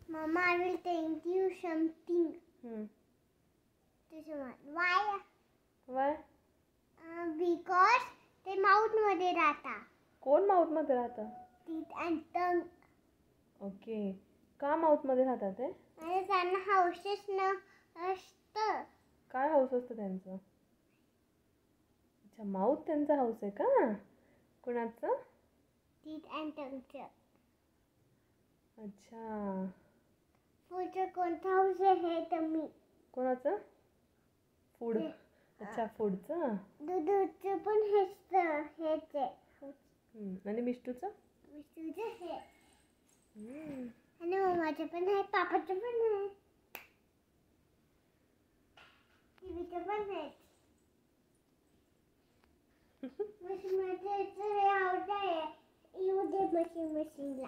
Mama, I will tell you something. Why? Why? Because ते mouth मध्ये राहता. कोण माउथ मध्ये राहतं? Teeth and tongue. ओके. का माउथ मध्ये राहतात ते? आणि त्यांना हाऊसेस असतं. काय हाऊस असतं त्यांचं? अच्छा, माउथ त्यांचा हाऊस आहे का? कोणाचं? Teeth and tongue. अच्छा. पुढचं कोणतं हाऊस आहे तर मी. कोणाचं? फूड. अच्छा, फूडचं. दूधचं पण हेच आहे. आणि मिष्टूचं? मिष्टूचं हे. आणि मम्माचं पण आहे, पापाचं पण आहे. टीव्हीचं पण आहे. मशीनला येऊ दे मशीनला.